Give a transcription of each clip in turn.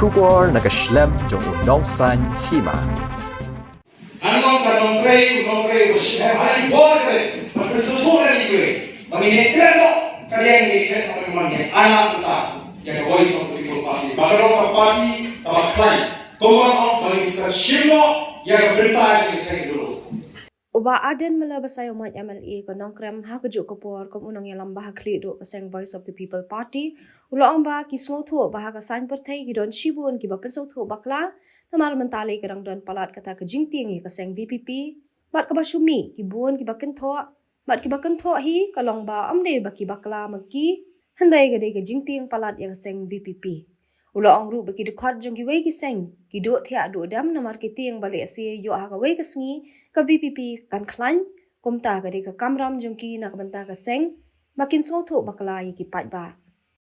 Shubor nakaslem jong unongsan Hima. Anong kanong ushim ay boy magpresubukan ni Kiwei manginekler ko kaya ngiklet ng mga anak kita yang voice of the people party bagarong party tawag Khlaiñ kumang ang mangisashimo yang berita di Seng dulu. Uba Ardent mula basayo mat MLA ko nong krem ha kejuk kopor kom unang yalam bah kli do Seng Voice of the People Party ulo ang ba kismo tho bah ka sign perthai gidon shibun ki ba penso tho bakla namar mentali kerang don palat kata ke jingting ka Seng VPP bat ka ba shumi ki bun ki ba ken tho bat ki ba ken tho hi kalong ba amde ba ki bakla maki handai gade ke jingting palat yang Seng VPP ulo ang ru ba ki Dkhot jong Kiwei ki Seng ki do Thiah do dam namar ki Tieng balik si yo ha ka wei ka sngi ka VPP kan Khlaiñ kumta ka de ka kamram jong ki nak banta ka Seng makin so tho bakla yi ki pat ba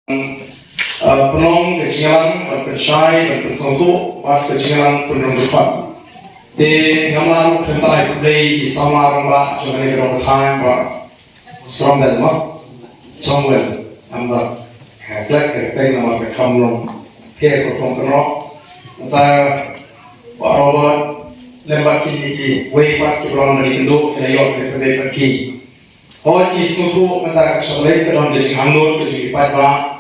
Penong kejian berpersai berpersatu buat kejian penong Dkhot. Di Namar tentang play di sama rumah jangan di rumah time buat strong dan mak strong well amba hatlak kertai Namar kekamlong care potong kenok antara bahawa lembak kini way part kibron dari Indo ayok dari pergi. Oh isu tu antara keselai kedon dari Hanur ke Jipat ba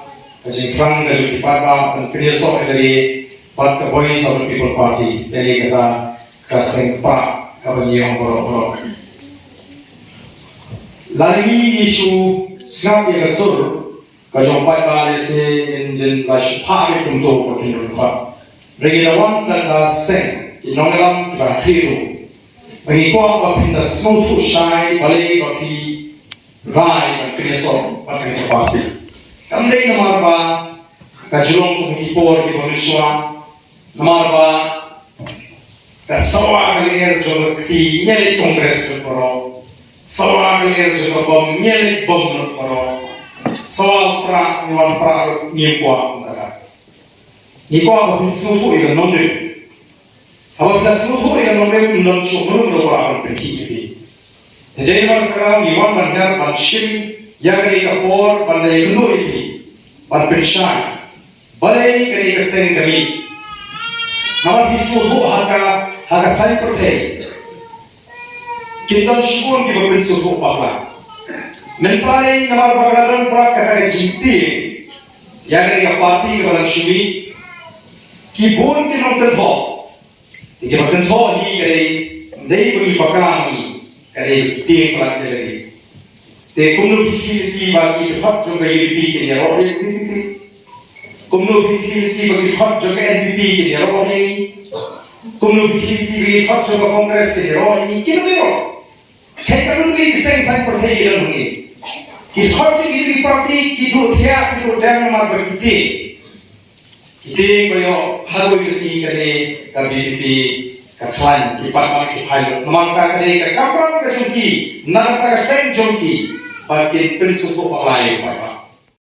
Kasi Frank na siya ipapa ang pinisok dari Part the Voice of the People Party dari kata kaseng pa kabaliyang boro-boro. Lagi isu snap yang sur kajong pa si injin lash pari untuk pakinun pa. Regilawan dan Seng inongalam bahiro. Pagikuha pa pinda smutu shy balay baki rai ang pinisok pakinun party. Kamday Namar ba kajulong kumikipor di Malaysia Namar ba kasawa kalir jo ki nyeli kongres poro sawa kalir jo bom nyeli bom poro sawa pra niwan pra niwa ndara niwa ba bisutu ila nonde aba bisutu ila nonde non chukuru ro ba pergi jadi man kara niwan banjar banshim Yagari kapor balai gunu ini, balpenshan, balai kari keseng kami. Namar bisuhu haga sai perthai. Kita syukur kita berbisuhu bakla. Mentai namar bagaran prak kata jiti. Yagari kapati kebalan syumi. Kibun kita bertho. Kita bertho ni kari dai bagi bakla ni kari jiti prak kari. Te kumno bikhi bagi Dkhot jo bagi NPP ke ro ni kumno bikhi bagi Dkhot jo ke NPP ke ro ni kumno bikhi bagi Dkhot jo Kongres ke ro ni kino ro kai kanun ni Seng sai perthai ke ro ni ki Dkhot ki parti ki do Thiah ki do dam mar bakite kite ko yo hago si kare ka BPP ka Khlaiñ ki pat ki phai namang ka kare ka kapram ka chunki na ka Seng chunki Bagi prinsip untuk orang lain.